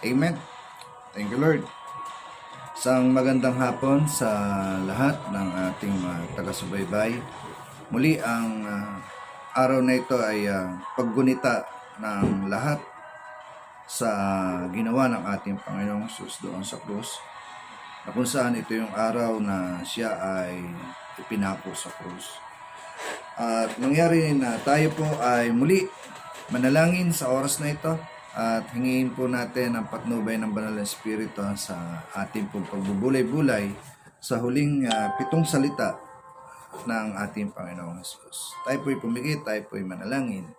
Amen. Thank you, Lord. Isang magandang hapon sa lahat ng ating mga taga-subaybay. Muli ang araw na ito ay paggunita ng lahat sa ginawa ng ating Panginoong Jesus doon sa krus, na kung saan ito yung araw na siya ay ipinako sa krus. At nangyari na tayo po ay muli manalangin sa oras na ito at hingin po natin ang patnubay ng Banal na Espiritu sa ating pong pagbubulay-bulay sa huling 7 salita ng ating Panginoong Jesus. Tayo po'y pumikit, tayo po'y manalangin.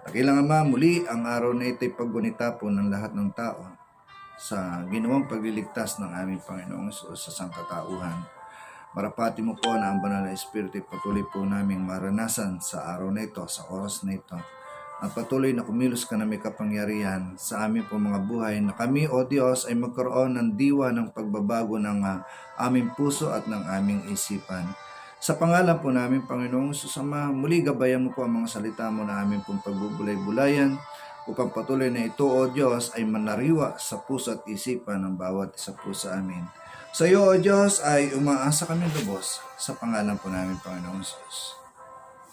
Dakilang Ama, muli ang araw na ito'y paggunita po ng lahat ng tao sa ginawang pagliligtas ng aming Panginoong Jesus sa sangkatauhan. Marapati mo po na ang Banal na Espiritu patuloy po naming maranasan sa araw na ito, sa oras na ito. At patuloy na kumilos ka na may kapangyarihan sa aming po mga buhay, na kami, O Diyos, ay magkaroon ng diwa ng pagbabago ng aming puso at ng aming isipan. Sa pangalan po namin, Panginoong Jesus Ama, muli gabayan mo po ang mga salita mo na aming pong pagbubulay-bulayan upang patuloy na ito, O Diyos, ay manariwa sa puso at isipan ng bawat isa po sa amin. Sa iyo, O Diyos, ay umaasa kami lubos sa pangalan po namin, Panginoong Jesus.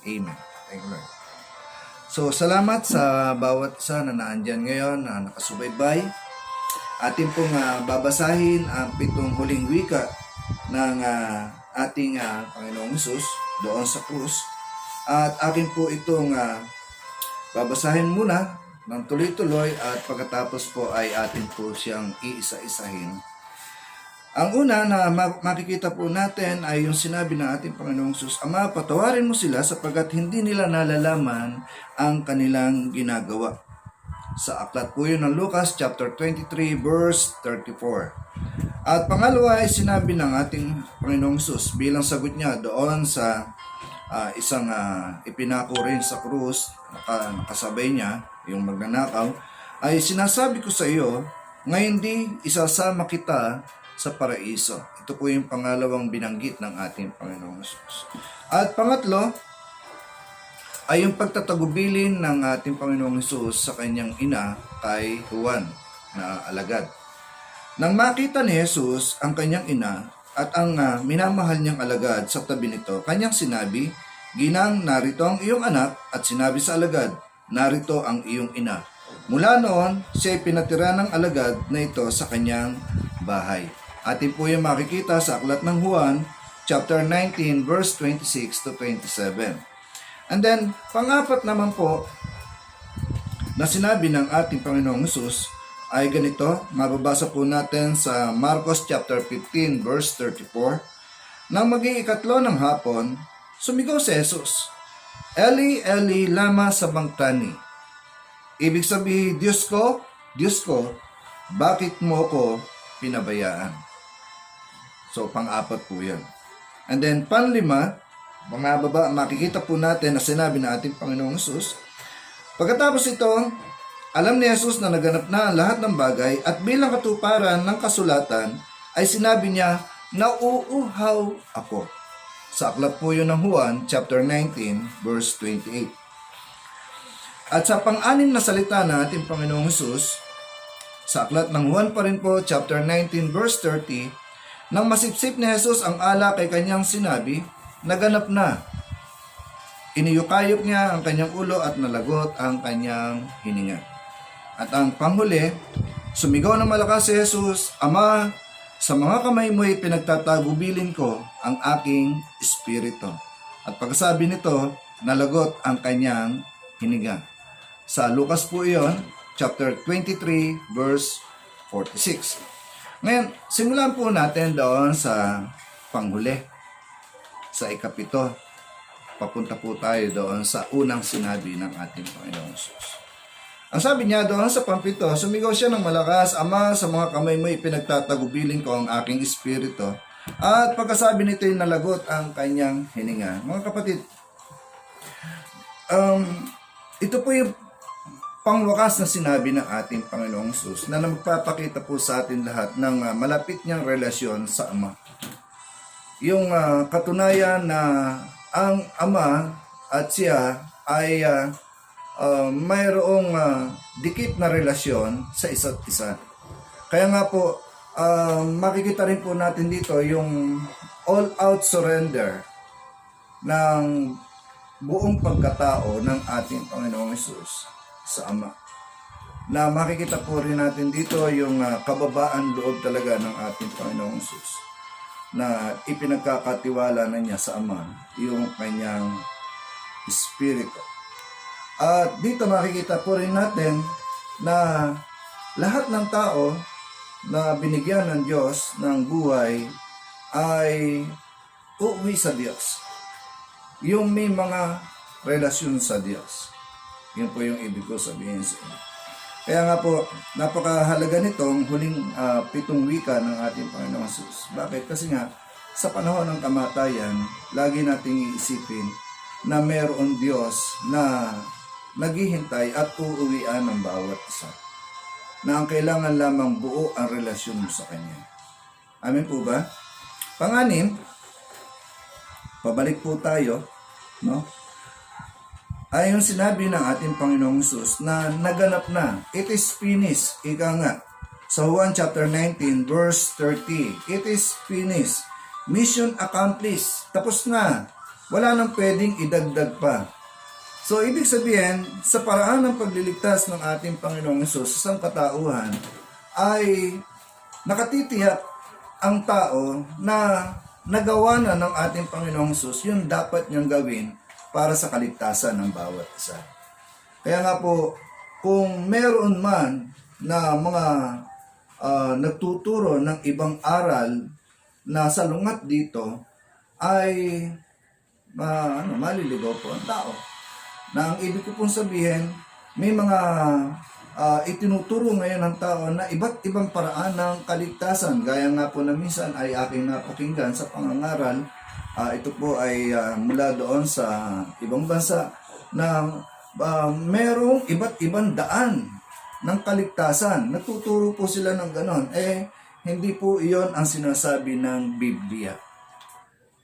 Amen. Thank you, Lord. So, salamat sa bawat isa na naandyan ngayon, na nakasubaybay. Atin pong babasahin ang 7 huling wika ng ating Panginoong Jesus doon sa krus. At akin po itong babasahin muna ng tuloy-tuloy at pagkatapos po ay atin po siyang iisa-isahin. Ang una na makikita po natin ay yung sinabi ng ating Panginoong Jesus, Ama, patawarin mo sila sapagkat hindi nila nalalaman ang kanilang ginagawa. Sa aklat po yun ng Lucas chapter 23 verse 34. At pangalawa ay sinabi ng ating Panginoong Jesus bilang sagot niya doon sa isang ipinako rin sa krus, nakasabay niya, yung magnanakaw, ay sinasabi ko sa iyo, ngayon di isasama kita sa paraiso. Ito po yung pangalawang binanggit ng ating Panginoong Jesus. At pangatlo ay yung pagtatagubilin ng ating Panginoong Jesus sa kanyang ina kay Juan na alagad. Nang makita ni Jesus ang kanyang ina at ang minamahal niyang alagad sa tabi nito, kanyang sinabi, Ginang, narito ang iyong anak, at sinabi sa alagad, narito ang iyong ina. Mula noon, siya ay pinatira ng alagad na ito sa kanyang bahay. Atin po yung makikita sa aklat ng Juan, chapter 19, verse 26 to 27. And then, pang-apat naman po, na sinabi ng ating Panginoong Jesus, ay ganito, mababasa po natin sa Marcos chapter 15, verse 34. Nang mag-iikatlo ng hapon, sumigaw si Jesus, Eli, Eli, lama sabachthani. Ibig sabihin, Diyos ko, bakit mo ko pinabayaan? So, pang-apat po yan. And then, panlima, mga baba, makikita po natin na sinabi ng ating Panginoong Jesus. Pagkatapos ito, alam ni Jesus na naganap na ang lahat ng bagay at bilang katuparan ng kasulatan, ay sinabi niya, nauuhaw ako. Sa aklat po yun ng Juan, chapter 19, verse 28. At sa pang-anim na salita ng ating Panginoong Jesus, sa aklat ng Juan pa rin po, chapter 19, verse 30, nang masipsip ni Jesus ang alak kay kanyang sinabi, naganap na. Iniyukayok niya ang kanyang ulo at nalagot ang kanyang hininga. At ang panghuli, sumigaw ng malakas si Jesus, Ama, sa mga kamay mo'y pinagtatagubilin ko ang aking espiritu. At pagkasabi nito, nalagot ang kanyang hininga. Sa Lucas po iyon, chapter 23, verse 46. Ngayon, simulan po natin doon sa panghuli, sa ikapito. Papunta po tayo doon sa unang sinabi ng ating Panginoong Jesus. Ang sabi niya doon sa pampito, sumigaw siya ng malakas, Ama, sa mga kamay mo ipinagtatagubilin ko ang aking espiritu. At pagkasabi nito, nalagot ang kanyang hininga. Mga kapatid, ito po yung pangwakas na sinabi ng ating Panginoong Jesus na magpapakita po sa atin lahat ng malapit niyang relasyon sa Ama. Yung katunayan na ang Ama at siya ay mayroong dikit na relasyon sa isa't isa. Kaya nga po, makikita rin po natin dito yung all-out surrender ng buong pagkatao ng ating Panginoong Hesus sa Ama. Na makikita po rin natin dito yung kababaan loob talaga ng ating Panginoong Hesus na ipinagkakatiwala na niya sa Ama yung kanyang Espiritu. At dito makikita po rin natin na lahat ng tao na binigyan ng Diyos ng buhay ay uuwi sa Diyos. Yung may mga relasyon sa Diyos. Yun po yung ibig ko sabihin sa inyo. Kaya nga po, napakahalaga nitong huling 7 wika ng ating Panginoong Hesus. Bakit? Kasi nga, sa panahon ng kamatayan, lagi nating iisipin na mayroon Diyos na naghihintay at uuwian ng bawat isa. Na ang kailangan lamang buo ang relasyon mo sa Kanya. Amen po ba? Pang-anim, pabalik po tayo, no? Ayon sinabi ng ating Panginoong Hesus na naganap na, it is finished, ika nga, sa Juan chapter 19 verse 30, it is finished, mission accomplished, tapos na, wala nang pwedeng idagdag pa. So, ibig sabihin, sa paraan ng pagliligtas ng ating Panginoong Hesus sa sangkatauhan, ay nakatitiyak ang tao na nagawa na ng ating Panginoong Hesus yung dapat niyang gawin para sa kaligtasan ng bawat isa. Kaya nga po, kung meron man na mga nagtuturo ng ibang aral na salungat dito, ay maliligaw po ang tao. Na ang ibig ko pong sabihin, may mga itinuturo ngayon ng tao na iba't ibang paraan ng kaligtasan. Gaya nga po na minsan ay aking napakinggan sa pangangaral. Ito po ay mula doon sa ibang bansa na merong iba't ibang daan ng kaligtasan. Nagtuturo po sila ng ganon. Hindi po iyon ang sinasabi ng Biblia.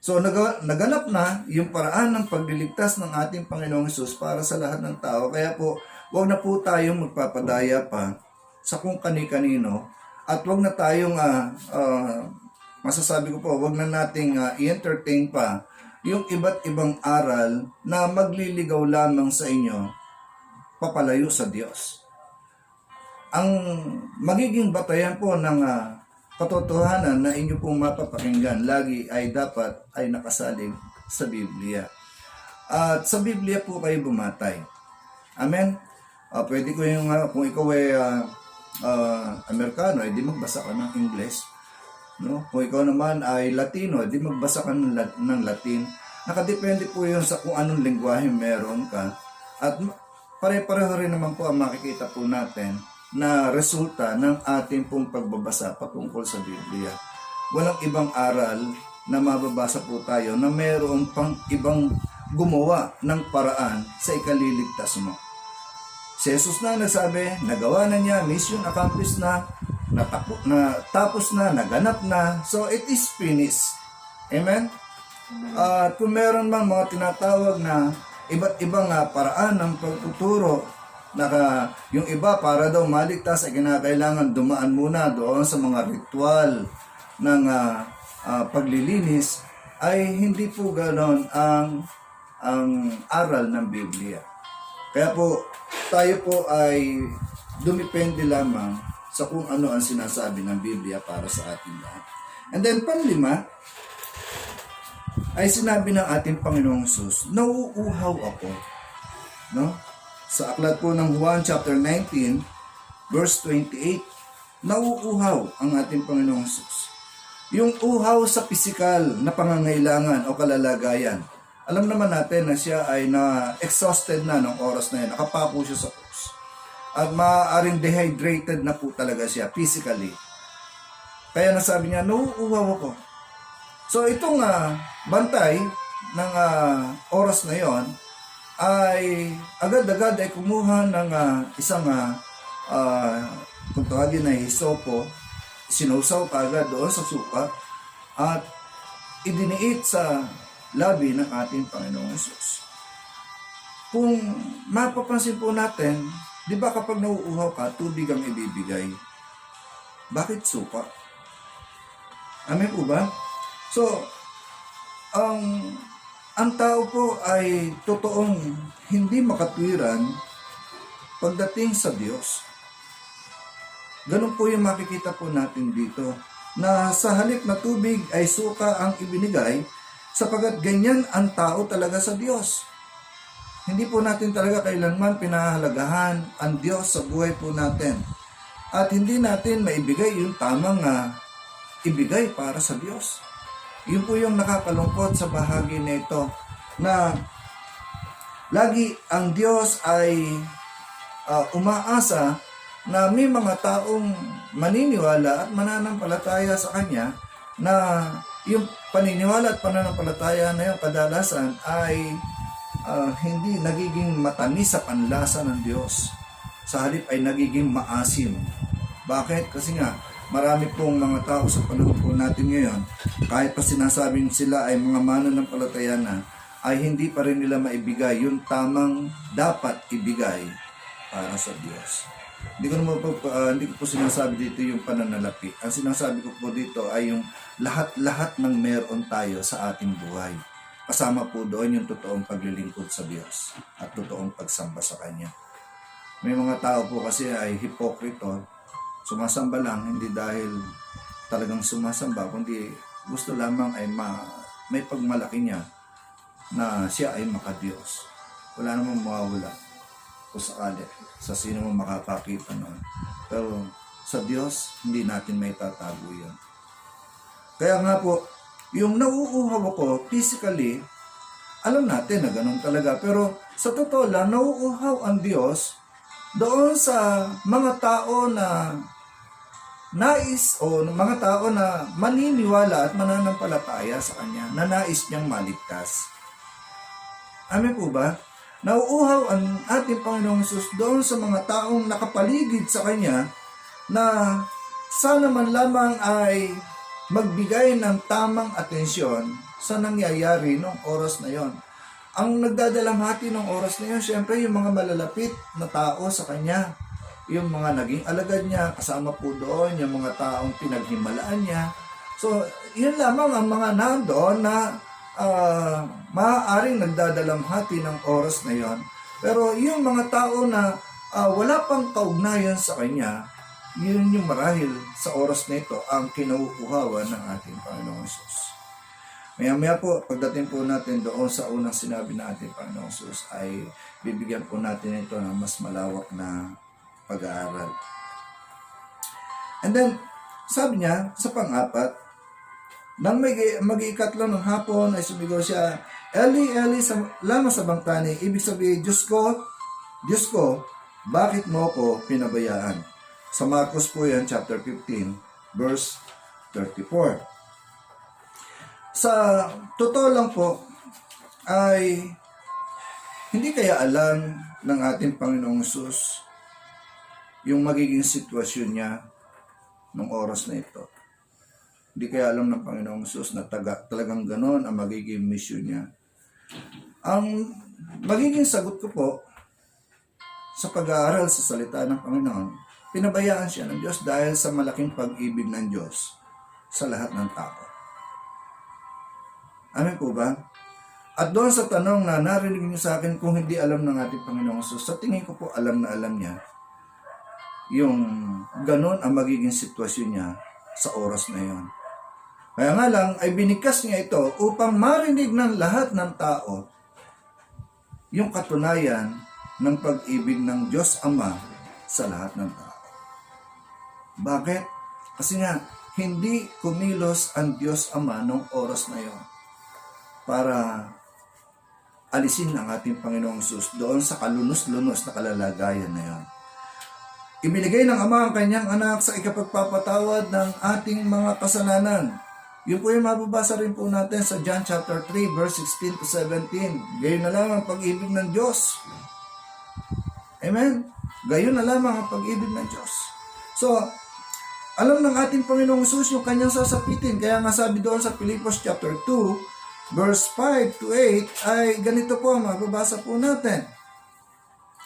So, naganap na yung paraan ng pagliligtas ng ating Panginoong Hesus para sa lahat ng tao. Kaya po, huwag na po tayong magpapadaya pa sa kung kani-kanino at huwag na tayong, masasabi ko po, huwag na nating i-entertain pa yung iba't ibang aral na magliligaw lamang sa inyo papalayo sa Diyos. Ang magiging batayan po ng katotohanan na inyo pong mapapakinggan lagi ay dapat ay nakasalig sa Biblia. At sa Biblia po kayo bumatay. Amen? Pwede ko yung, kung ikaw ay Amerikano, di magbasa ka ng English. No? Kung ikaw naman ay Latino, di magbasa ka ng Latin. Nakadepende po yun sa kung anong lengguwahe meron ka. At pare-pareho rin naman po ang makikita po natin na resulta ng ating pong pagbabasa patungkol sa Biblia. Walang ibang aral na mababasa po tayo na mayroon pang ibang gumawa ng paraan sa ikaliligtas mo. Si Jesus na nagsabi, nagawa na niya, mission accomplished na, tapos na, naganap na, so it is finished. Amen? At kung meron man mga tinatawag na iba't ibang paraan ng pagtuturo, yung iba para daw maligtas ay kinakailangan dumaan muna doon sa mga ritual ng paglilinis, ay hindi po ganoon ang aral ng Biblia. Kaya po tayo po ay dumipende lamang sa kung ano ang sinasabi ng Biblia para sa ating lahat. And then panglima ay sinabi ng ating Panginoong Hesus, nauuhaw ako, no? Sa aklat po ng Juan chapter 19 verse 28, nauuhaw ang ating Panginoong Hesus. Yung uhaw sa pisikal na pangangailangan o kalalagayan. Alam naman natin na siya ay na-exhausted na ng oras na yun. Nakapako siya sa krus. At maaaring dehydrated na po talaga siya physically. Kaya nasabi niya, nauuhaw ako. So itong bantay ng oras na yon ay agad-agad ay kumuha ng isang kung tawagin na hisopo, sinusaw agad doon sa suka at idiniit sa labi ng ating Panginoong Hesus. Kung mapapansin po natin, di ba kapag nauuhaw ka, tubig ang ibibigay? Bakit suka? Amen po ba? So, ang tao po ay totoong hindi makatwiran pagdating sa Diyos. Ganun po yung makikita po natin dito, na sa halip na tubig ay suka ang ibinigay, sapagat ganyan ang tao talaga sa Diyos. Hindi po natin talaga kailanman pinahalagahan ang Diyos sa buhay po natin. At hindi natin maibigay yung tamang ibigay para sa Diyos. Yun po yung nakakalungkot sa bahagi na ito, na lagi ang Diyos ay umaasa na may mga taong maniniwala at mananampalataya sa Kanya, na yung paniniwala at pananampalataya na yung kadalasan ay hindi nagiging matamis sa panlasa ng Diyos. Sa halip ay nagiging maasim. Bakit? Kasi nga, marami pong mga tao sa panahon po natin ngayon, kahit pa sinasabing sila ay mga mananampalataya na, ay hindi pa rin nila maibigay yung tamang dapat ibigay para sa Diyos. Hindi ko po sinasabi dito yung pananalapi. Ang sinasabi ko po dito ay yung lahat-lahat ng meron tayo sa ating buhay. Kasama po doon yung totoong paglilingkod sa Diyos at totoong pagsamba sa Kanya. May mga tao po kasi ay hipokrito, sumasamba lang hindi dahil talagang sumasamba, kundi gusto lamang ay may pagmalaki niya na siya ay makadiyos. Wala namang mawawala kung sakali sa sino mo makakakita noon. Pero sa Diyos, hindi natin may tatago yan. Kaya nga po, yung nauuhaw ako physically, alam natin na ganun talaga. Pero sa totoo lang, nauuhaw ang Diyos doon sa mga tao na nais o mga tao na maniniwala at mananampalataya sa Kanya, na nais niyang maligtas. Amen po ba? Nauuhaw ang ating Panginoong Hesus doon sa mga taong nakapaligid sa Kanya, na sana man lamang ay magbigay ng tamang atensyon sa nangyayari ng oras na yon. Ang nagdadalamhati ng oras na yon, syempre yung mga malalapit na tao sa Kanya, yung mga naging alagad niya, kasama po doon yung mga taong pinaghimalaan niya. So, yun lamang ang mga nandoon na maaaring nagdadalamhati ng oras na yon. Pero yung mga tao na wala pang kaugnayan sa Kanya, yun yung marahil sa oras na ito ang kinauuhawan ng ating Panginoong Hesus. Maya-maya po, pagdating po natin doon sa unang sinabi ng ating Panginoong Hesus, ay bibigyan po natin ito ng mas malawak na pag-aaral. And then, sabi niya, sa pang-apat, nang mag-iikatlo ng hapon ay sumigaw siya, Eli, Eli, lama sabachthani, ibig sabihin, Diyos ko, bakit mo ko pinabayaan? Sa Marcos po yan, chapter 15, verse 34. Sa totoo lang po, ay hindi kaya alam ng ating Panginoong Hesus yung magiging sitwasyon niya ng oras na ito. Hindi kaya alam ng Panginoong Hesus na talagang ganon ang magiging mission niya. Ang magiging sagot ko po sa pag-aaral sa salita ng Panginoon, pinabayaan siya ng Diyos dahil sa malaking pag-ibig ng Diyos sa lahat ng tao. Amen po ba? At doon sa tanong na narinig niyo sa akin, kung hindi alam ng ating Panginoong Hesus, sa tingin ko po alam na alam niya yung ganon ang magiging sitwasyon niya sa oras na yon. Kaya nga lang ay binigkas niya ito upang marinig ng lahat ng tao yung katunayan ng pag-ibig ng Diyos Ama sa lahat ng tao. Bakit? Kasi nga, hindi kumilos ang Diyos Ama noong oras na yon para alisin ang ating Panginoong Hesus doon sa kalunos-lunos na kalalagayan na yon. Ibinigay ng Ama ang kanyang anak sa ikapagpapatawad ng ating mga kasalanan. Yun po yung mababasa rin po natin sa John chapter 3 verse 16 to 17. Gayon na lamang ang pag-ibig ng Diyos. Amen? Gayon na lamang ang pag-ibig ng Diyos. So, alam ng ating Panginoong Hesus yung kanyang sasapitin. Kaya nga sabi doon sa Filipos chapter 2 verse 5 to 8 ay ganito po ang mababasa po natin.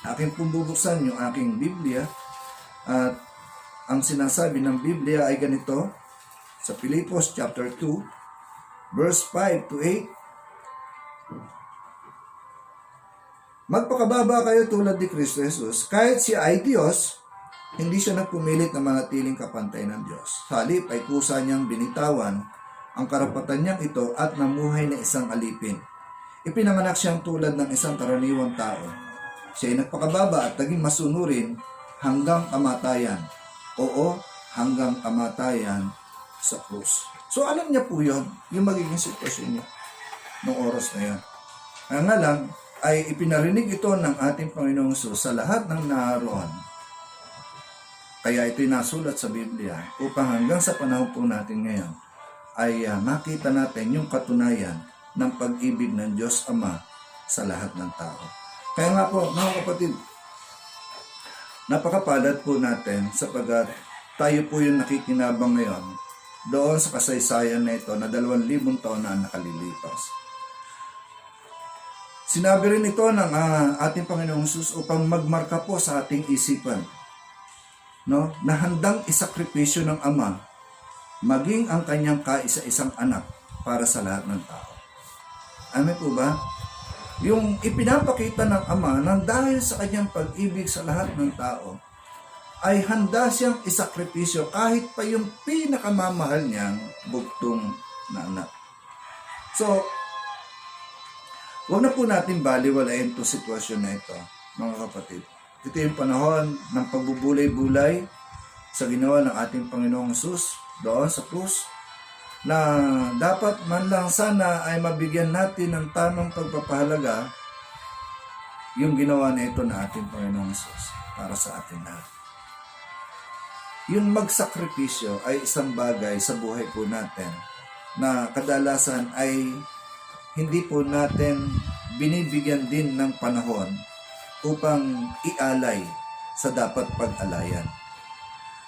Aking pong bubuksan yung aking Biblia at ang sinasabi ng Biblia ay ganito sa Filipos chapter 2 verse 5 to 8. Magpakababa kayo tulad ni Kristo Jesus. Kahit siya ay Diyos, hindi siya nagpumilit na manatiling kapantay ng Diyos. Sa halip ay kusa niyang binitawan ang karapatan niyang ito at namuhay na isang alipin. Ipinanganak siyang tulad ng isang karaniwang tao. Siya ay nagpakababa at naging masunurin hanggang kamatayan. Oo, hanggang kamatayan sa krus. So alam niya po yun, yung magiging sitwasyon niya noong oras na yan. Kaya nga lang, ay ipinarinig ito ng ating Panginoong Hesus sa lahat ng naroon. Kaya ito'y nasulat sa Biblia upang hanggang sa panahon po natin ngayon ay makita natin yung katunayan ng pag-ibig ng Diyos Ama sa lahat ng tao. Kaya nga po, mga kapatid, napakapalad po natin sapagkat tayo po yung nakikinabang ngayon doon sa kasaysayan na ito na 2,000 taon na nakalilipas. Sinabi rin ito ng ating Panginoong Hesus upang magmarka po sa ating isipan, no, na handang isakripisyo ng Ama maging ang kanyang kaisa-isang anak para sa lahat ng tao. Amen po ba? Yung ipinapakita ng Ama nang dahil sa kanyang pag-ibig sa lahat ng tao, ay handa siyang isakripisyo kahit pa yung pinakamamahal niyang bugtong na anak. So, huwag na po natin baliwalain itong sitwasyon na ito, mga kapatid. Ito yung panahon ng pagbubulay-bulay sa ginawa ng ating Panginoong Hesus doon sa krus, na dapat man lang sana ay mabigyan natin ng tamang pagpapahalaga yung ginawa na ito na ating Panginoong Hesus para sa atin lahat. Yung magsakripisyo ay isang bagay sa buhay po natin na kadalasan ay hindi po natin binibigyan din ng panahon upang ialay sa dapat pag-alayan.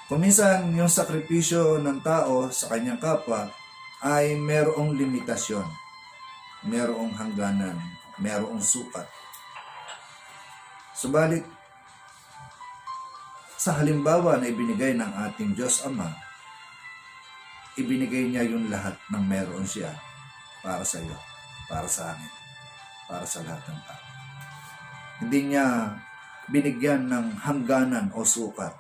Kung minsan, yung sakripisyo ng tao sa kanyang kapwa ay merong limitasyon, merong hangganan, merong sukat. Subalit, sa halimbawa na ibinigay ng ating Diyos Ama, ibinigay niya yung lahat ng meron siya para sa iyo, para sa amin, para sa lahat ng tao. Hindi niya binigyan ng hangganan o sukat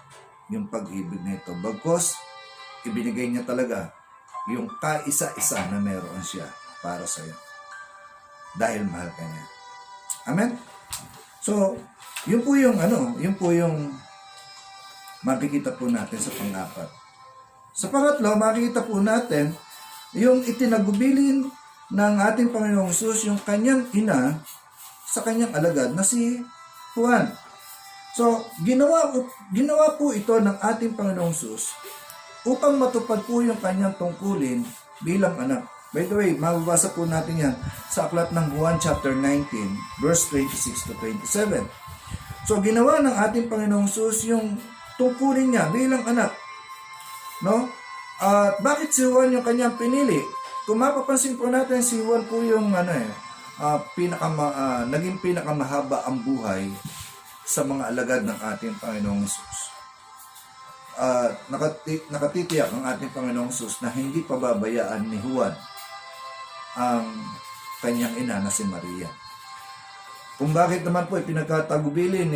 yung pag-ibig nito. Bagkus, ibinigay niya talaga yung kaisa-isa na meron siya para sa iyo. Dahil mahal ka niya. Amen? So, yun po yung makikita po natin sa pang-apat. Sa pangatlo, makikita po natin yung itinagubilin ng ating Panginoong Hesus yung kanyang ina sa kanyang alagad na si Juan. So, ginawa po ito ng ating Panginoong Hesus upang matupad po yung kanyang tungkulin bilang anak. By the way, mababasa po natin yan sa aklat ng Juan chapter 19, verse 26 to 27. So, ginawa ng ating Panginoong Hesus yung tungkulin niya bilang anak. No? At bakit si Juan yung kanyang pinili? Kung mapapansin po natin, si Juan po yung naging pinakamahaba ang buhay sa mga alagad ng ating Panginoong Hesus. Nakatitiyak ang ating Panginoong Hesus na hindi pababayaan ni Juan ang kanyang ina na si Maria. Kung bakit naman po ipinagkatagubilin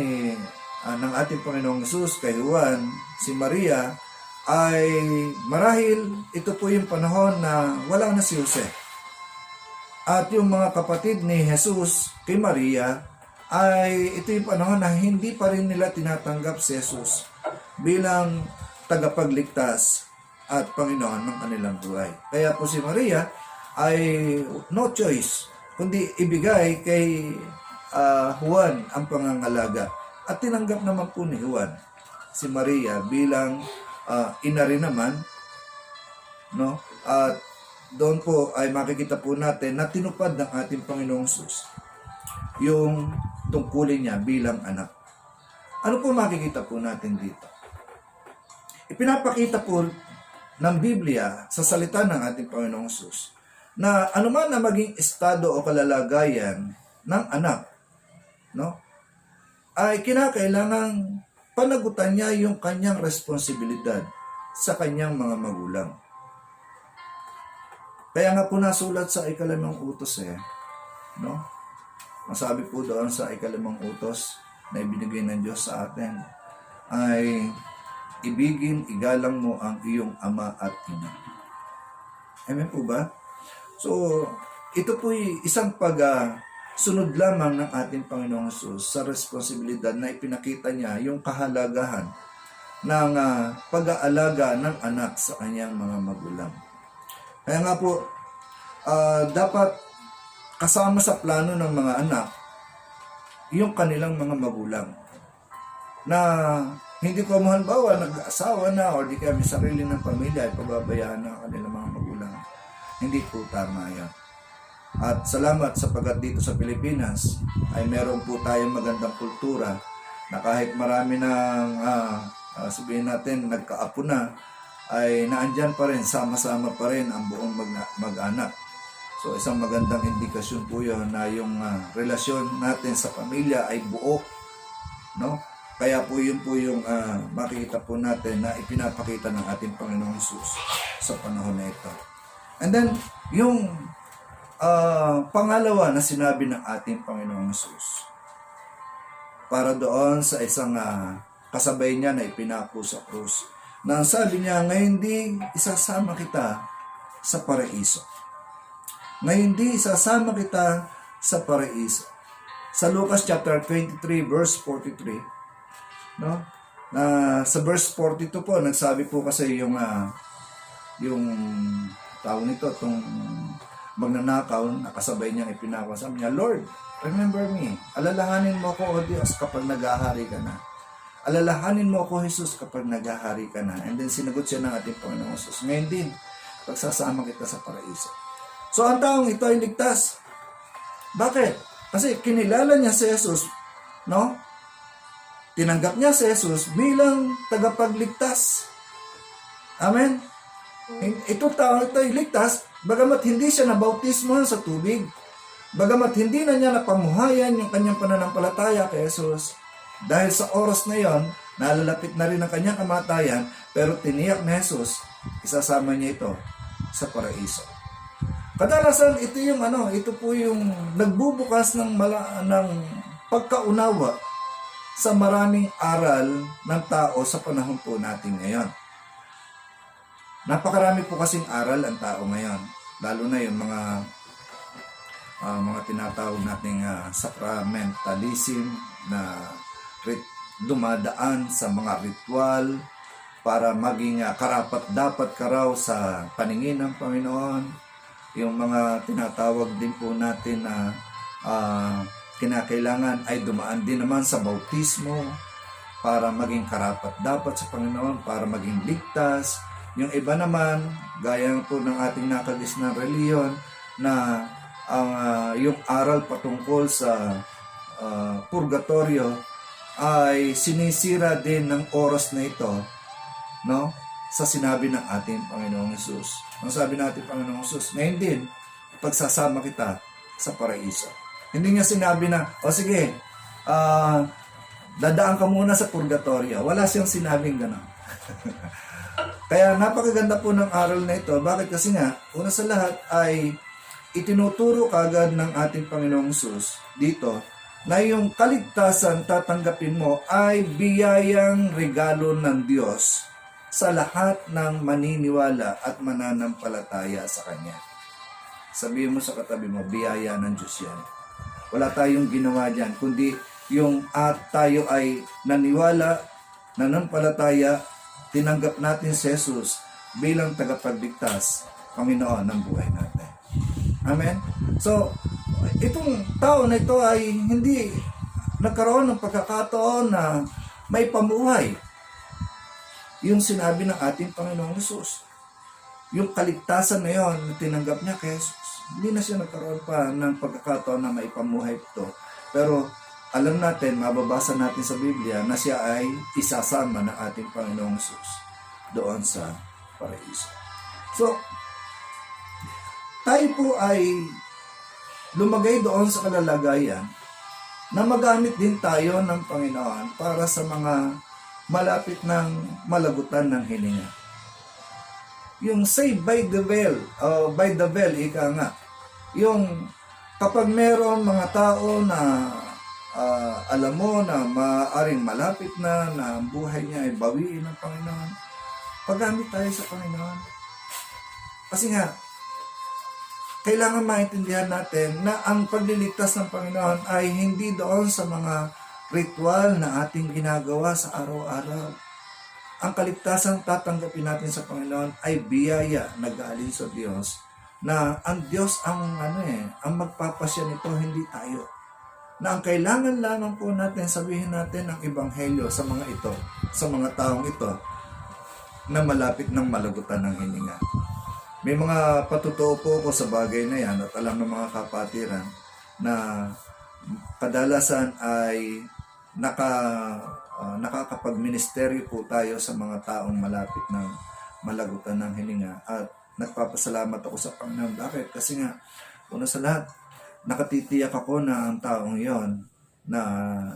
ng ating Panginoong Hesus kay Juan si Maria, ay marahil ito po yung panahon na wala na si Jose. At yung mga kapatid ni Jesus kay Maria, ay ito yung panahon na hindi pa rin nila tinatanggap si Jesus bilang tagapagligtas at Panginoon ng kanilang buhay. Kaya po si Maria ay no choice kundi ibigay kay Juan ang pangangalaga. At tinanggap naman po ni Juan si Maria bilang ina rin naman, no? At doon po ay makikita po natin na tinupad ng ating Panginoong Hesus yung tungkulin niya bilang anak. Ano po makikita po natin dito? Ipinapakita po ng Biblia sa salita ng ating Panginoong Hesus na anuman na maging estado o kalalagayan ng anak, no, ay kinakailangang panagutan niya yung kanyang responsibilidad sa kanyang mga magulang. Kaya nga po nasulat sa ikalimang utos no? Masabi po doon sa ikalimang utos na ibinigay ng Diyos sa atin ay ibigin, igalang mo ang iyong ama at ina. Amen po ba? So, ito po isang sunod lamang ng ating Panginoong Hesus sa responsibilidad na ipinakita niya yung kahalagahan ng pag-aalaga ng anak sa kanyang mga magulang. Kaya nga po, dapat kasama sa plano ng mga anak yung kanilang mga magulang. Na hindi ko halimbawa nag-asawa na o di kaya may sarili ng pamilya ay pababayaan na kanilang mga magulang. Hindi po tama yan. At salamat sapagkat dito sa Pilipinas ay meron po tayong magandang kultura na kahit marami ng sabihin natin nagkaapo na ay naandyan pa rin, sama-sama pa rin ang buong mag-anak. So isang magandang indikasyon po yun na yung relasyon natin sa pamilya ay buo, no? Kaya po yun po yung makikita po natin na ipinapakita ng ating Panginoong Hesus sa panahon na ito. And then, yung pangalawa na sinabi ng ating Panginoong Hesus para doon sa isang kasabay niya na ipinako sa krus, na sabi niya, ngayon di isasama kita sa paraiso. Ngayon di isasama kita sa paraiso. Sa Lucas chapter 23 verse 43, no? Na sa verse 42 po, nagsabi po kasi yung tao nito, itong magnanakaw, nakasabay niyang ipinako. Sabi niya, Lord, remember me. Alalahanin mo ako, O Diyos, kapag naghahari ka na. Alalahanin mo ako, Jesus, kapag naghahari ka na. And then sinagot siya ng ating Panginoong Jesus, ngayon din, pagsasama kita sa paraiso. So ang taong ito ay ligtas. Bakit? Kasi kinilala niya si Jesus, no? Tinanggap niya si Jesus bilang tagapagligtas. Amen? Ito tao ito ay ligtas, bagamat hindi siya nabautismohan sa tubig, bagamat hindi na niya napamuhayan yung kanyang pananampalataya kay Jesus. Dahil sa oras na yon, nalalapit na rin ang kanyang kamatayan, pero tiniyak ni Jesus, isasama niya ito sa paraiso. Kadalasan ito po yung nagbubukas ng pagkaunawa sa maraming aral ng tao sa panahon po natin ngayon. Napakarami po kasing aral ang tao ngayon, lalo na yung mga tinatawag nating sacramentalism na dumadaan sa mga ritual para maging karapat-dapat ka raw sa paningin ng Panginoon. Yung mga tinatawag din po natin na kinakailangan ay dumaan din naman sa bautismo para maging karapat-dapat sa Panginoon, para maging ligtas. Yung iba naman, gaya po ng ating nakagis na reliyon, na yung aral patungkol sa purgatorio ay sinisira din ng oras na ito, no? Sa sinabi ng ating Panginoong Hesus. Ang sabi ng ating Panginoong Hesus, ngayon din, pagsasama kita sa paraiso. Hindi niya sinabi na, o sige, dadaan ka muna sa purgatorio. Wala siyang sinabing gano'n. Kaya napakaganda po ng aral na ito. Bakit? Kasi nga, una sa lahat ay itinuturo kagad ng ating Panginoong Hesus dito na yung kaligtasan tatanggapin mo ay biyayang regalo ng Diyos sa lahat ng maniniwala at mananampalataya sa Kanya. Sabihin mo sa katabi mo, biyaya ng Diyos yan. Wala tayong ginawa dyan, kundi yung tayo ay naniwala, nanampalataya, tinanggap natin si Jesus bilang tagapagligtas, Panginoon ng buhay natin. Amen? So, itong tao na ito ay hindi nagkaroon ng pagkakataon na may pamuhay. Yung sinabi ng ating Panginoong Jesus. Yung kaligtasan na yon na tinanggap niya kay Jesus. Hindi na siya nagkaroon pa ng pagkakataon na may pamuhay ito. Pero alam natin, mababasa natin sa Biblia na siya ay isasama ng ating Panginoong Jesus doon sa paraiso. So, tayo po ay lumagay doon sa kalalagayan na magamit din tayo ng Panginoon para sa mga malapit ng malagutan ng hininga. Yung say by the well, by the well, ika nga. Yung kapag meron mga tao na alam mo na maaring malapit na ang buhay niya ay bawiin ng Panginoon, paggamit tayo sa Panginoon. Kasi nga, kailangan maintindihan natin na ang pagliligtas ng Panginoon ay hindi doon sa mga ritual na ating ginagawa sa araw-araw. Ang kaligtasan tatanggapin natin sa Panginoon ay biyaya na galing sa Diyos, na ang Diyos ang ang magpapasya nito, hindi tayo. Na ang kailangan lamang po natin, sabihin natin ang ebanghelyo sa mga ito, sa mga taong ito na malapit ng malagutan ng hininga. May mga patutuo po ko sa bagay na yan at alam ng mga kapatiran na kadalasan ay nakakapag-ministeryo po tayo sa mga taong malapit ng malagutan ng hininga, at nagpapasalamat ako sa Panginoon. Bakit? Kasi nga, una sa lahat, nakatitiyak ako na ang taong yon na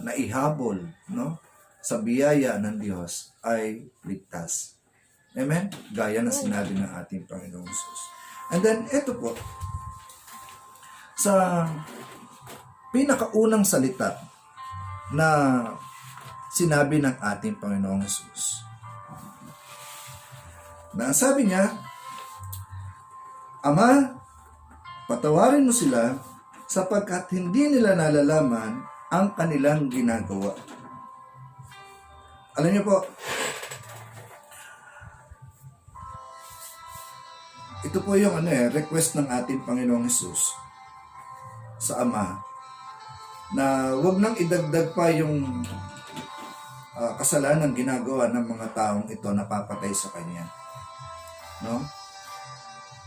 naihabol, no, sa biyaya ng Diyos ay ligtas. Amen? Gaya na sinabi ng ating Panginoong Jesus. And then, ito po, sa pinakaunang salita na sinabi ng ating Panginoong Jesus, na sabi niya, Ama, patawarin mo sila sapagkat hindi nila nalalaman ang kanilang ginagawa. Alam niyo po, ito po yung request ng ating Panginoong Jesus sa Ama, na wag nang idagdag pa yung kasalanan ginagawa ng mga taong ito na papatay sa Kanya. No?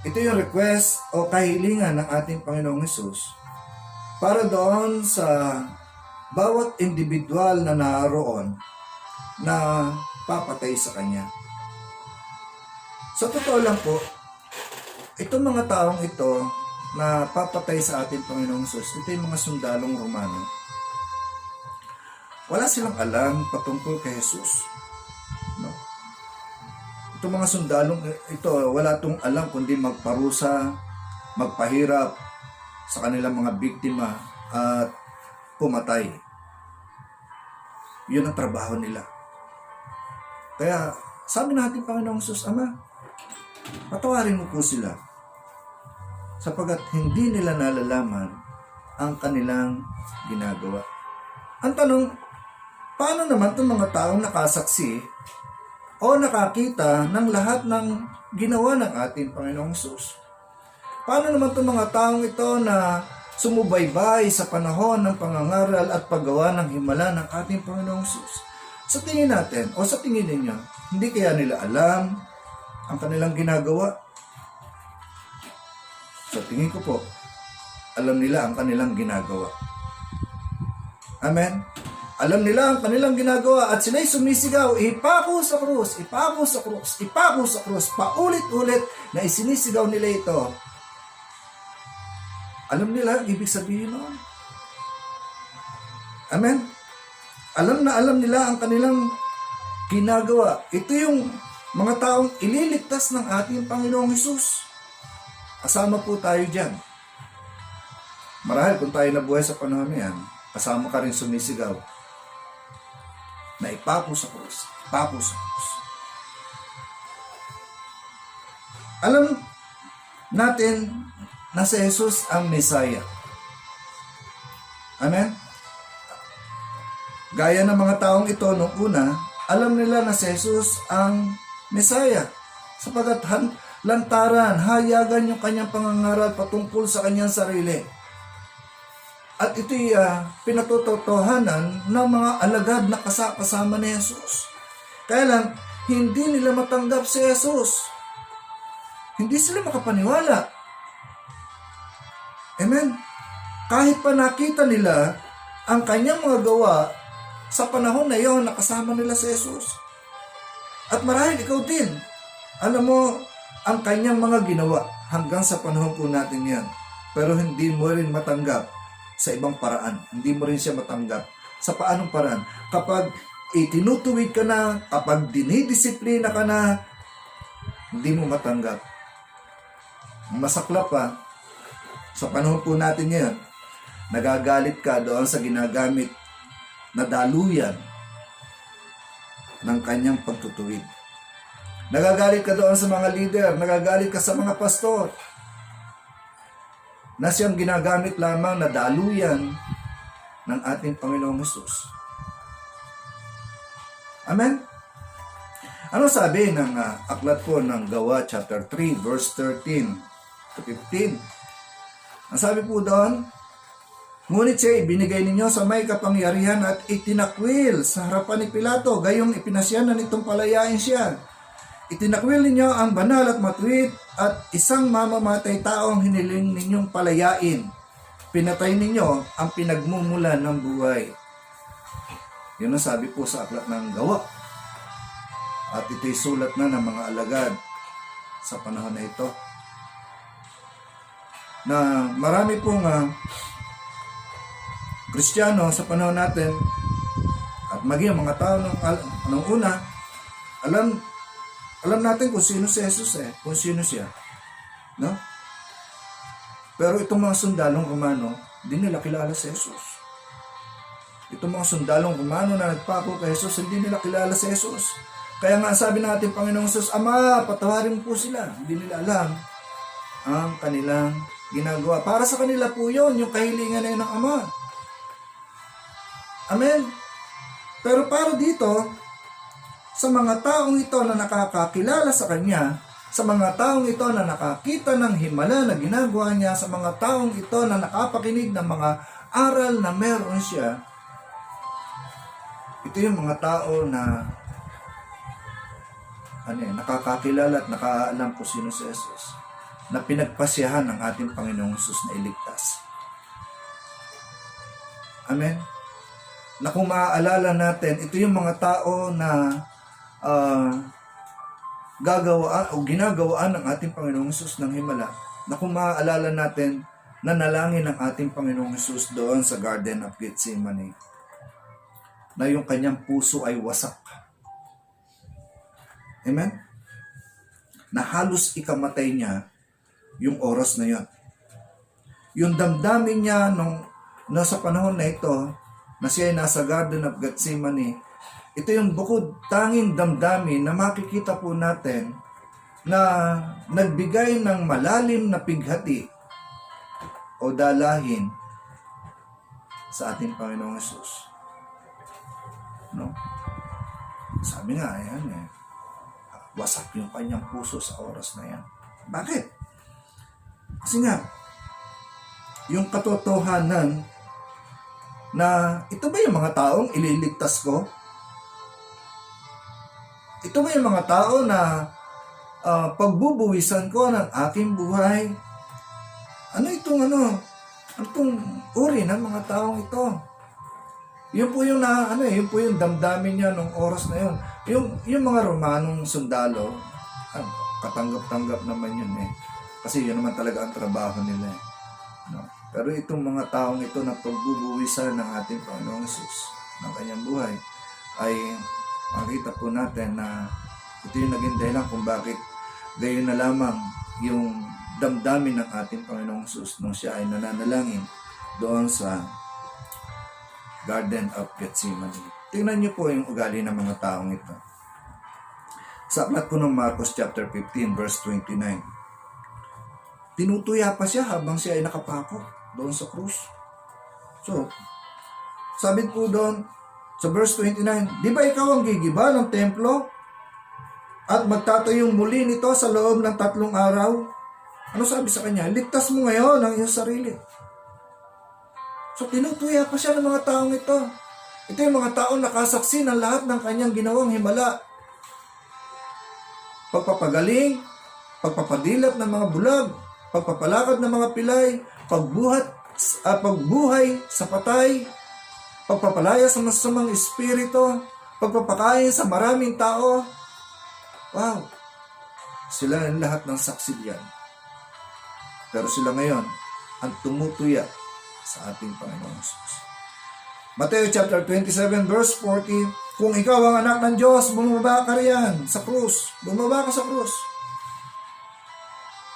Ito yung request o kahilingan ng ating Panginoong Jesus para doon sa bawat individual na naroon na papatay sa Kanya. Sa totoo lang po, itong mga taong ito na papatay sa ating Panginoong Jesus, ito yung mga sundalong Romano. Wala silang alam patungkol kay Jesus. No? Itong mga sundalong ito, wala itong alam kundi magparusa, magpahirap sa kanilang mga biktima at pumatay. Yun ang trabaho nila. Kaya sabi natin Panginoong Jesus, Ama, patawarin mo po sila sapagkat hindi nila nalalaman ang kanilang ginagawa. Ang tanong, paano naman itong mga taong nakasaksi o nakakita ng lahat ng ginawa ng ating Panginoong Jesus? Paano naman itong mga taong ito na sumubaybay sa panahon ng pangangaral at paggawa ng himala ng ating Panginoong Jesus? Sa tingin natin o sa tingin ninyo, hindi kaya nila alam ang kanilang ginagawa? Sa tingin ko po, alam nila ang kanilang ginagawa. Amen? Alam nila ang kanilang ginagawa at sila'y sumisigaw, ipako sa krus, ipako sa krus, ipako sa krus. Paulit-ulit na isinisigaw nila ito. Alam nila, ibig sabihin noon. Amen? Alam nila ang kanilang ginagawa. Ito yung mga taong ililigtas ng ating Panginoong Hesus. Kasama po tayo dyan. Marahil kung tayo nabuhay sa panahon na yan, kasama ka rin sumisigaw na ipako sa krus, ipako sa krus. Alam natin na si Jesus ang Messiah. Amen? Gaya ng mga taong ito nung una, alam nila na si Jesus ang Messiah. Sapagat lantaran, hayagan yung kanyang pangangaral patungkol sa kanyang sarili. At ito'y pinatutotohanan ng mga alagad na kasama ni Jesus. Kaya lang, hindi nila matanggap si Jesus. Hindi sila makapaniwala. Amen? Kahit pa nakita nila ang kanyang mga gawa sa panahon na iyon, nakasama nila si Jesus. At marahil ikaw din, alam mo, ang kanyang mga ginawa hanggang sa panahon po natin yan. Pero hindi mo rin matanggap sa ibang paraan. Hindi mo rin siya matanggap sa paanong paraan. Kapag itinutuwid ka na, kapag dinidisiplina ka na, hindi mo matanggap. Masaklap pa, sa panahon po natin ngayon, nagagalit ka doon sa ginagamit na daluyan ng kanyang pagtutuwid. Nagagalit ka doon sa mga leader, nagagalit ka sa mga pastor, na siyang ginagamit lamang na daluyan ng ating Panginoong Hesus. Amen? Ano sabi ng aklat po ng Gawa chapter 3 verse 13 to 15? Ang sabi po doon, ngunit siya ibinigay ninyo sa may kapangyarihan at itinakwil sa harapan ni Pilato, gayong ipinasyanan nitong palayain siya. Itinakwil ninyo ang banal at matuwid at isang mamamatay taong hiniling ninyong palayain. Pinatay ninyo ang pinagmumulan ng buhay. Yun ang sabi po sa aklat ng Gawa. At ito'y sulat na ng mga alagad sa panahon na ito. Na marami pong Kristiyano sa panahon natin at maging mga tao nung una, alam natin kung sino si Jesus kung sino siya. No? Pero itong mga sundalong Romano, hindi nila kilala si Jesus. Itong mga sundalong Romano na nagpako kay Jesus, hindi nila kilala si Jesus. Kaya nga sabi ng ating Panginoong Jesus, Ama, patawarin mo po sila. Hindi nila alam ang kanilang ginagawa. Para sa kanila po yun, yung kahilingan na yun ng Ama. Amen? Pero para dito, sa mga taong ito na nakakakilala sa Kanya, sa mga taong ito na nakakita ng himala na ginagawa niya, sa mga taong ito na nakapakinig ng mga aral na meron siya, ito yung mga tao na nakakakilala at nakaalam kung sino si Jesus, na pinagpasyahan ng ating Panginoong Jesus na iligtas. Amen? Na kung maaalala natin, ito yung mga tao na gagawaan o ginagawaan ng ating Panginoong Jesus ng himala, na kung maaalala natin, nanalangin ng ating Panginoong Jesus doon sa Garden of Gethsemane, na yung kanyang puso ay wasak. Amen? Na halos ikamatay niya yung oras na yun. Yung damdamin niya nung nasa panahon na ito, na siya ay nasa Garden of Gethsemane, ito yung bukod tanging damdamin na makikita po natin na nagbigay ng malalim na pighati o dalahin sa ating Panginoong Hesus. No? Sabi nga, ayan wasak yung kanyang puso sa oras na yan. Bakit? Kasi nga, yung katotohanan na ito ba yung mga taong ililigtas ko? Ito ba yung mga tao na pagbubuwisan ko ng aking buhay? Ano itong uri ng mga taong ito? Yun po yung yun po yung damdamin niya nung oras na yun. Yung mga Romanong sundalo, katanggap-tanggap naman yun Kasi yun naman talaga ang trabaho nila No? Pero itong mga taong ito na pagbubuwisan ng ating Panginoong Jesus ng kanyang buhay, ay makita po natin na ito yung naging dahilan kung bakit gayon na lamang yung damdamin ng ating Panginoong Jesus nung siya ay nananalangin doon sa Garden of Gethsemane. Tingnan niyo po yung ugali ng mga taong ito. Sa aklat po ng Marcos chapter 15 verse 29. Tinutuya pa siya habang siya ay nakapako doon sa krus. So, sabi po doon sa verse 29, di ba ikaw ang gigiba ng templo at magtatayong muli nito sa loob ng 3 araw? Ano sabi sa kanya? Ligtas mo ngayon ang iyong sarili. So, tinutuya pa siya ng mga taong ito. Ito yung mga taong nakasaksi ng lahat ng kanyang ginawang himala. Pagpapagaling, pagpapadilat ng mga bulag, pagpapalakad ng mga pilay, pagbuhay sa patay, pagpapalaya sa masasamang espiritu, pagpapakain sa maraming tao. Wow! Sila ang lahat ng saksi diyan. Pero sila ngayon ang tumutuya sa ating Panginoong Jesus. Mateo chapter 27 verse 40, Kung ikaw ang anak ng Diyos, bumaba ka riyan sa krus. Bumaba ka sa krus.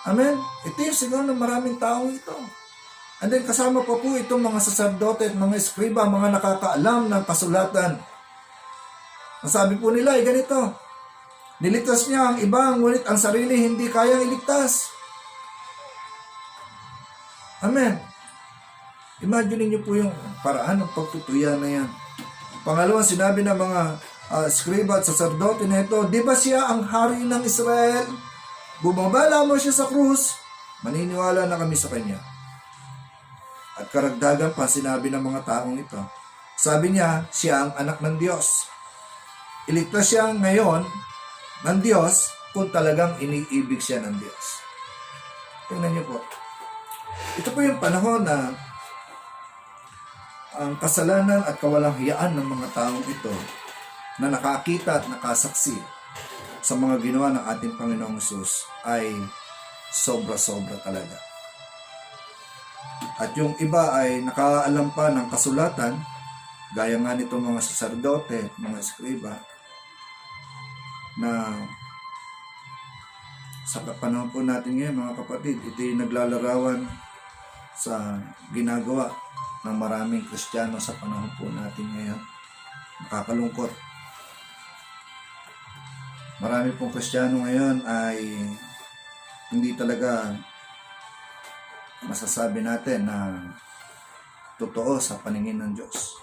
Amen? Ito yung sigaw ng maraming taong ito. And then kasama pa po itong mga saserdote at mga eskriba, mga nakakaalam ng kasulatan. Ang sabi po nila ay ganito, niligtas niya ang iba, ngunit ang sarili hindi kayang iligtas. Amen. Imagine niyo po yung paraan ng pagtutuya na yan. Pangalawang sinabi ng mga eskriba at saserdote na ito, di ba siya ang hari ng Israel? Bumaba lamang siya sa krus, maniniwala na kami sa kanya. At karagdagan pa sinabi ng mga taong ito. Sabi niya, siya ang anak ng Diyos. Iligtas siya ngayon ng Diyos kung talagang iniibig siya ng Diyos. Tingnan niyo po. Ito po yung panahon na ang kasalanan at kawalang hiyaan ng mga taong ito na nakakita at nakasaksi sa mga ginawa ng ating Panginoong Hesus ay sobra-sobra talaga. At yung iba ay nakaalam pa ng kasulatan, gaya nga nitong mga saserdote, mga eskriba, na sa panahon po natin ngayon, mga kapatid, ito yung naglalarawan sa ginagawa ng maraming Kristiyano sa panahon po natin ngayon. Nakakalungkot. Marami pong Kristiyano ngayon ay hindi talaga masasabi natin na totoo sa paningin ng Diyos.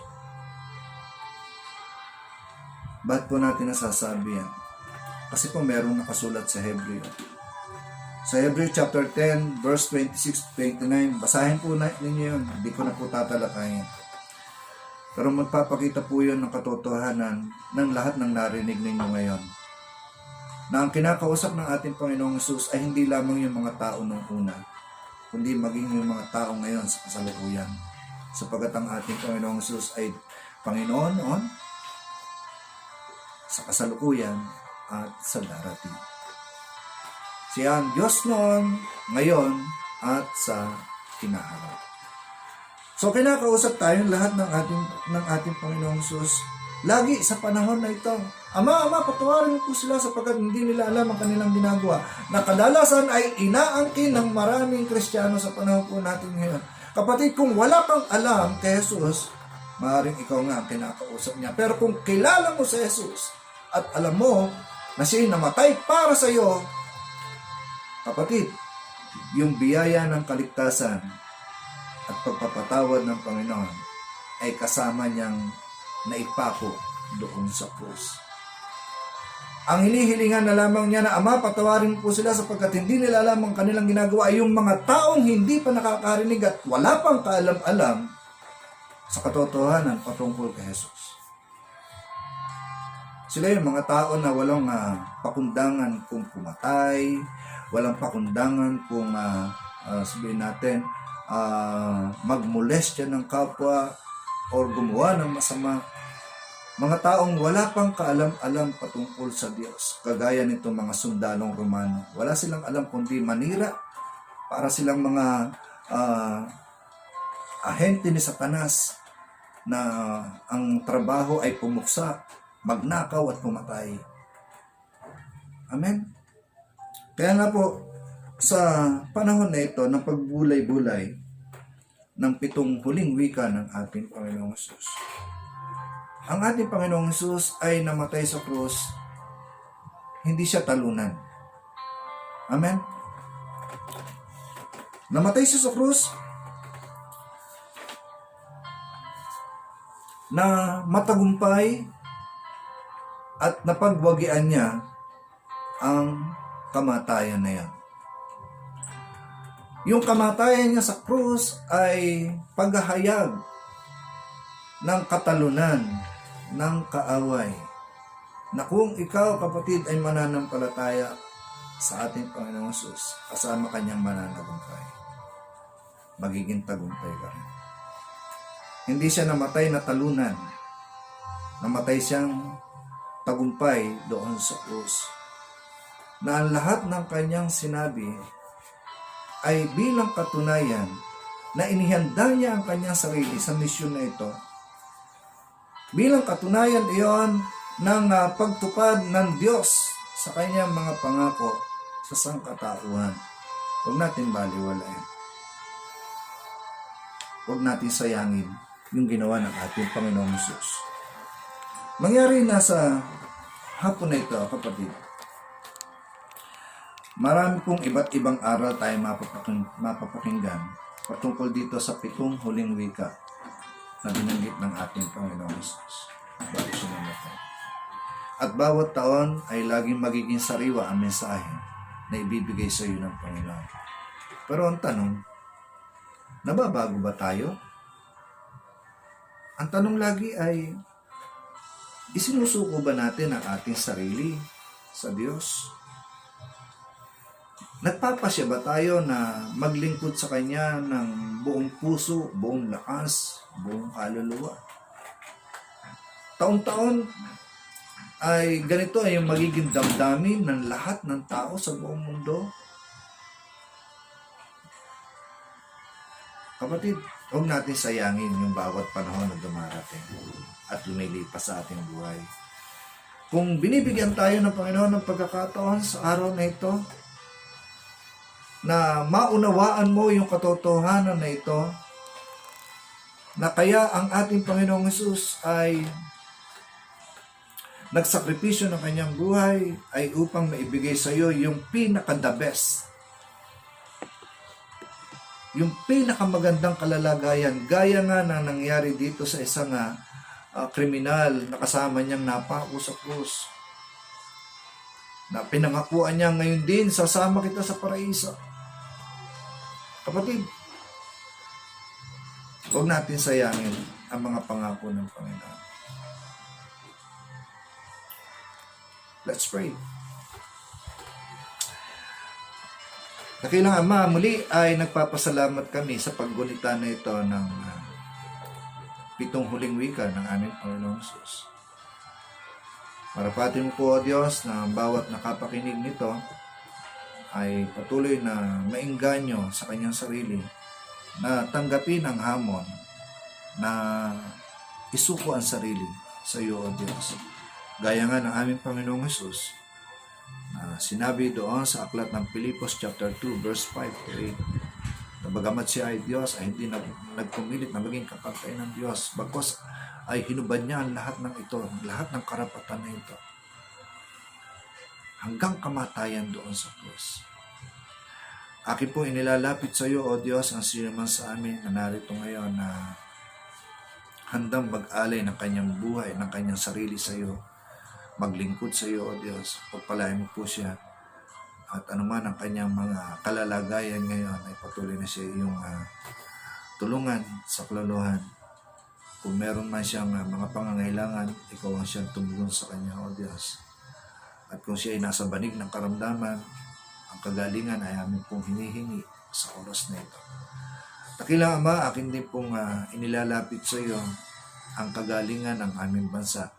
Ba't po natin nasasabi yan? Kasi po merong nakasulat sa Hebreo. Sa Hebreo chapter 10, verse 26-29, basahin po ninyo yun. Hindi ko na po tatalakayin. Pero magpapakita po yun ng katotohanan ng lahat ng narinig ninyo ngayon. Na ang kinakausap ng ating Panginoong Hesus ay hindi lamang yung mga tao nung una, kundi maging yung mga tao ngayon sa kasalukuyan. Sapagat ang ating Panginoong Hesus ay Panginoon noon, sa kasalukuyan, at sa darating. Siya ang Diyos noon, ngayon, at sa hinaharap. So kinakausap tayo lahat ng ating Panginoong Hesus lagi sa panahon na ito. Ama, patawarin niyo po sila sapagkat hindi nila alam ang kanilang ginagawa. Na kadalasan ay inaangkin ng maraming Kristiyano sa panahon po natin ngayon. Kapatid, kung wala kang alam kay Jesus, maaaring ikaw nga ang kinakausap niya. Pero kung kilala mo si Jesus at alam mo na siya'y namatay para sa iyo, kapatid, yung biyaya ng kaligtasan at pagpapatawad ng Panginoon ay kasama niyang naipako doon sa krus. Ang hinihilingan na lamang niya na Ama, patawarin po sila sapagkat hindi nila alam ang kanilang ginagawa ay yung mga taong hindi pa nakakarinig at wala pang kaalam-alam sa katotohanan patungkol kay Jesus. Sila yung mga tao na walang pakundangan kung pumatay, walang pakundangan kung sabihin natin magmolestya ng kapwa o gumawa ng masama. Mga taong wala pang kaalam-alam patungkol sa Diyos, kagaya nito mga sundalong Romano. Wala silang alam kundi manira, para silang mga ahente ni Satanas na ang trabaho ay pumuksa, magnakaw at pumatay. Amen? Kaya nga po, sa panahon na ito ng pagbulay-bulay ng 7 huling wika ng ating Panginoong Hesus, ang ating Panginoong Hesus ay namatay sa krus, hindi siya talunan. Amen? Namatay siya sa krus na matagumpay at napagwagian niya ang kamatayan na yan. Yung kamatayan niya sa krus ay paghahayag ng katalunan, ng kaaway, na kung ikaw, kapatid, ay mananampalataya sa ating Panginoong Hesus, kasama kanyang mananagumpay, magiging tagumpay ka rin. Hindi siya namatay na talunan, namatay siyang tagumpay doon sa krus, na ang lahat ng kanyang sinabi ay bilang katunayan na inihanda niya ang kanyang sarili sa misyon na ito bilang katunayan iyon ng pagtupad ng Diyos sa kanyang mga pangako sa sangkatauhan. Huwag natin baliwalain. Huwag natin sayangin yung ginawa ng ating Panginoong Hesus. Mangyari na sa hapon na ito, kapatid. Marami pong iba't ibang aral tayo mapapakinggan patungkol dito sa 7 huling wika na binanggit ng ating Panginoong Hesus bago siya namatay. At bawat taon ay laging magiging sariwa ang mensahe na ibibigay sa iyo ng Panginoon. Pero ang tanong, nababago ba tayo? Ang tanong lagi ay, isinusuko ba natin ang ating sarili sa Diyos? Nagpapasya ba tayo na maglingkod sa Kanya ng buong puso, buong lakas, buong kaluluwa? Taon-taon ay ganito ay yung magiging damdamin ng lahat ng tao sa buong mundo. Kapatid, huwag natin sayangin yung bawat panahon na dumarating at lumilipas sa ating buhay. Kung binibigyan tayo ng Panginoon ng pagkakataon sa araw na ito, na maunawaan mo yung katotohanan na ito, na kaya ang ating Panginoong Hesus ay nagsakripisyo ng kanyang buhay ay upang maibigay sa iyo yung pinaka-the best, yung pinakamagandang kalalagayan, gaya nga na nangyari dito sa isang kriminal na kasama niyang napako sa krus, na pinangakuan niya ngayon din, sasama kita sa paraiso. Kapatid, huwag natin sayangin ang mga pangako ng Panginoon. Let's pray. Dakilang Ama, muli ay nagpapasalamat kami sa paggunita na ito ng 7 huling wika ng aming Panginoong Hesus. Marapatin mo po, O Diyos, na bawat nakapakinig nito ay patuloy na maengganyo sa kanyang sarili, na tanggapin ang hamon na isuko ang sarili sa iyo, O Diyos. Gaya nga ng aming Panginoong Hesus, na sinabi doon sa aklat ng Pilipos chapter 2 verse 5 to 8, na bagamat siya ay Diyos, ay hindi nagpumilit na maging kapantay ng Diyos, bagkus ay hinubad niya ang lahat ng ito, lahat ng karapatan na ito, hanggang kamatayan doon sa krus. Akin po inilalapit sa iyo, O Diyos, ang sino man sa amin na narito ngayon na handang mag-alay ng kanyang buhay, ng kanyang sarili sa iyo, maglingkod sa iyo, O Diyos. Pagpalain mo po siya, at anuman ang kanyang mga kalalagayan ngayon ay patuloy na siya iyong tulungan sa kaluluhan. Kung meron man siyang mga pangangailangan, ikaw ang siyang tumugon sa kanya, O Diyos. At kung siya ay nasa banig ng karamdaman, ang kagalingan ay amin pong hinihingi sa oras na ito. Dakilang Ama, akin din pong inilalapit sa iyo ang kagalingan ng aming bansa,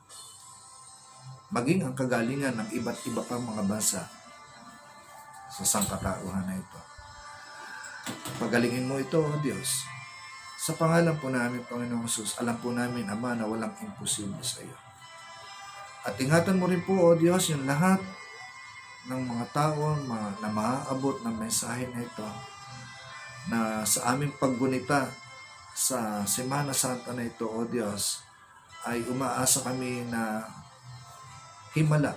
maging ang kagalingan ng iba't iba pang mga bansa sa sangkatauhan na ito. Pagalingin mo ito, O Diyos. Sa pangalan po namin, Panginoong Hesus, alam po namin, Ama, na walang imposible sa iyo. At ingatan mo rin po, O Diyos, yung lahat ng mga tao na maaabot ng mensahe na ito, na sa aming paggunita sa Semana Santa na ito, O Diyos, ay umaasa kami na himala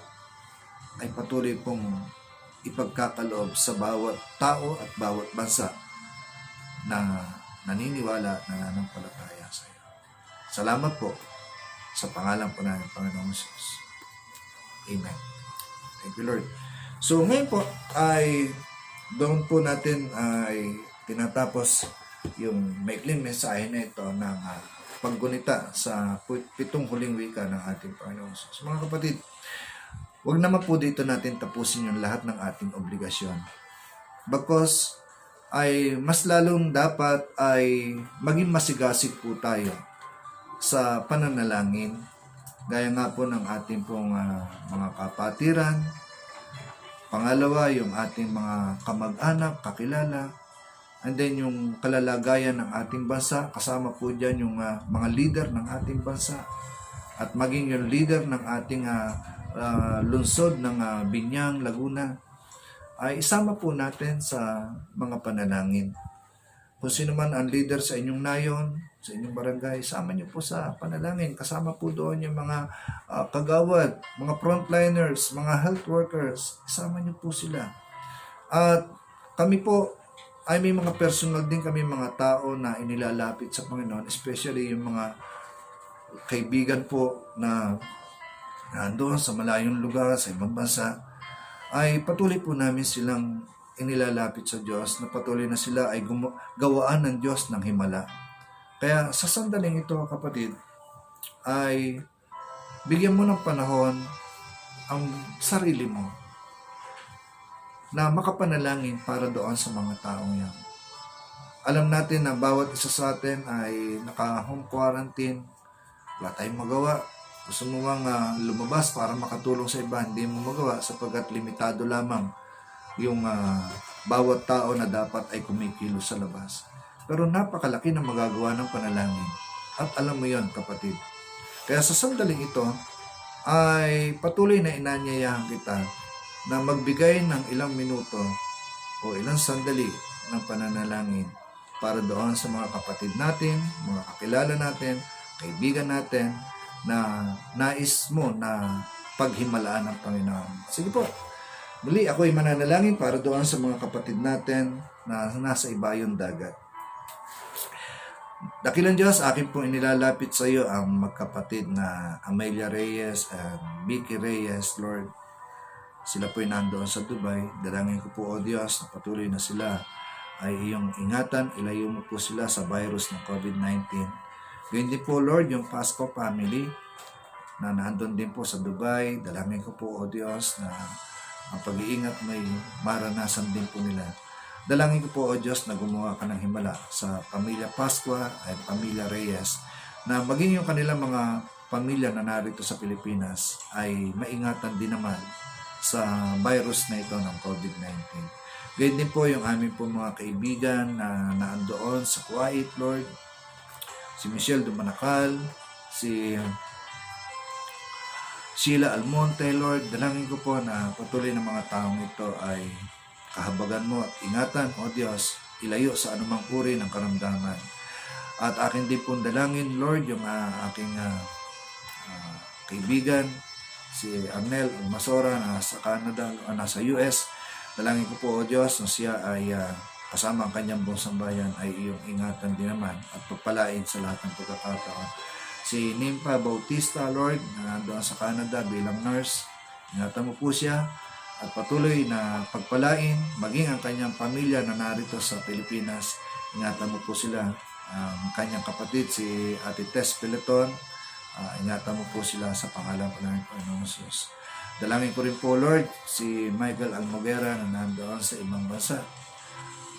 ay patuloy pong ipagkakaloob sa bawat tao at bawat bansa na naniniwala at nananampalataya sa iyo. Salamat po sa pangalan po namin, Panginoong Hesus. Amen. Thank you, Lord. So ngayon po ay doon po natin ay tinatapos yung maikling mensahe na ito ng paggunita sa 7 huling wika ng ating Panginoong Hesus. Mga kapatid, huwag naman po dito natin tapusin yung lahat ng ating obligasyon. Bagkus ay mas lalong dapat ay maging masigasig po tayo sa pananalangin. Gaya nga po ng ating pong mga kapatiran. Pangalawa, yung ating mga kamag-anak, kakilala. And then yung kalalagayan ng ating bansa. Kasama po dyan yung mga leader ng ating bansa. at maging yung leader ng ating lungsod ng Binyang, Laguna, ay isama po natin sa mga panalangin. Kung sino man ang leader sa inyong nayon, sa inyong barangay, sama niyo po sa panalangin. Kasama po doon yung mga kagawad, mga frontliners, mga health workers. Isama niyo po sila. At kami po ay may mga personal din kami mga tao na inilalapit sa Panginoon, especially yung mga kaibigan po na nandoon sa malayong lugar, sa ibang bansa, ay patuloy po namin silang inilalapit sa Diyos na patuloy na sila ay gawaan ng Diyos ng himala. Kaya sa sandaling ito, kapatid, ay bigyan mo ng panahon ang sarili mo na makapanalangin para doon sa mga taong yan. Alam natin na bawat isa sa atin ay naka-home quarantine, wala tayong magawa. Gusto mo bang lumabas para makatulong sa iba, hindi mo magawa sapagkat limitado lamang yung bawat tao na dapat ay kumikilos sa labas. Pero napakalaki na magagawa ng panalangin. At alam mo yon, kapatid. Kaya sa sandaling ito, ay patuloy na inanyayahan kita na magbigay ng ilang minuto o ilang sandali ng pananalangin para doon sa mga kapatid natin, mga kakilala natin, kaibigan natin, na nais mo na paghimalaan ng Panginoon. Sige po. Muli, ako ay mananalangin para doon sa mga kapatid natin na nasa ibayong dagat. Dakilang Diyos, akin pong inilalapit sa iyo ang magkapatid na Amelia Reyes and Vicky Reyes, Lord. Sila po ay nandoon sa Dubai. Dalangin ko po, O Diyos, na patuloy na sila ay iyong ingatan. Ilayo mo po sila sa virus ng COVID-19. Ganyan din po, Lord, yung Pasco family na nandun din po sa Dubai. Dalangin ko po, O Diyos, na ang pag-iingat may maranasan din po nila. Dalangin ko po, O Diyos, na gumawa ka ng himala sa pamilya Pascua at pamilya Reyes, na maging yung kanilang mga pamilya na narito sa Pilipinas ay maingatan din naman sa virus na ito ng COVID-19. Ganyan din po yung aming po mga kaibigan na naandoon sa Kuwait, Lord. Si Michelle Dumanacal, si Sheila Almonte, Lord. Dalangin ko po na patuloy ng mga taong ito ay kahabagan mo at ingatan, O Diyos, ilayo sa anumang uri ng karamdaman. At akin din pong dalangin, Lord, yung aking kaibigan, si Arnel Masora na sa Canada, nasa US. Dalangin ko po, O Diyos, na siya ay kasama ang kanyang buong sambayan ay iyong ingatan din naman at pagpalain sa lahat ng pagkakataon. Si Nimpa Bautista, Lord, na nandoon sa Canada bilang nurse, ingatan mo po siya at patuloy na pagpalain, maging ang kanyang pamilya na narito sa Pilipinas. Ingatan mo po sila. Ang kanyang kapatid, si Ate Tess Peleton, ingatan mo po sila sa pangalan ko ng Panginoong Jesus. Dalangin ko rin po, Lord, si Michael Almoguera na nandoon sa ibang bansa.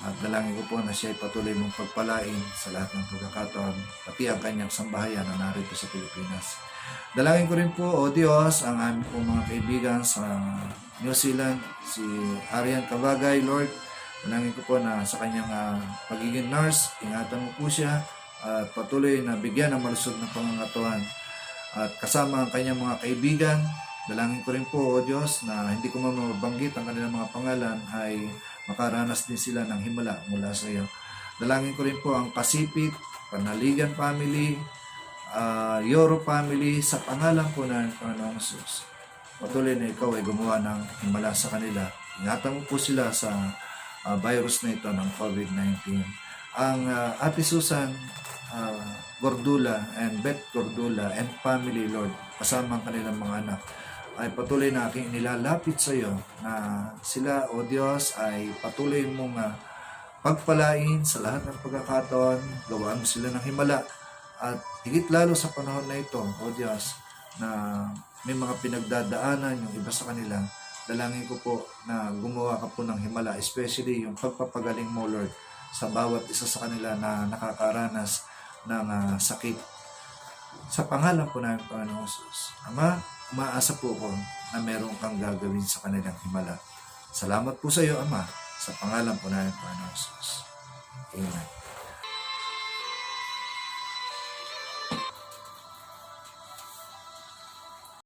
At dalangin ko po na siya ay patuloy mong pagpalain sa lahat ng pagkakataon, pati ang kanyang sambahayan na narito sa Pilipinas. Dalangin ko rin po, O Diyos, ang aming po mga kaibigan sa New Zealand, si Arian Cavagay, Lord. Dalangin ko po na sa kanyang pagiging nurse, ingatan mo po siya at patuloy na bigyan ng malusog na pangangatuhan. At kasama ang kanyang mga kaibigan, dalangin ko rin po, O Diyos, na hindi ko mabanggit ang kanilang mga pangalan ay makaranas din sila ng himala mula sa iyo. Dalangin ko rin po ang Pacific, Panaligan Family, Yoro Family, sa pangalan po ng Panginoong Jesus. Patuloy na ikaw ay gumawa ng himala sa kanila. Ingatan mo po sila sa virus na ito ng COVID-19. Ang Ate Susan Gordula and Beth Gordula and family, Lord, kasama ang kanilang mga anak, ay patuloy na aking nilalapit sa iyo na sila, O Diyos, ay patuloy mong pagpalain sa lahat ng pagkakataon, gawaan mo sila ng himala. At higit lalo sa panahon na ito, O Diyos, na may mga pinagdadaanan yung iba sa kanila, dalangin ko po na gumawa ka po ng himala, especially yung pagpapagaling mo, Lord, sa bawat isa sa kanila na nakakaranas ng sakit. Sa pangalan po namin, Panginoon Jesus. Ama, umaasa po ko na meron kang gagawin sa kanilang himala. Salamat po sa iyo, Ama, sa pangalan po namin, Panginoon Jesus. Amen.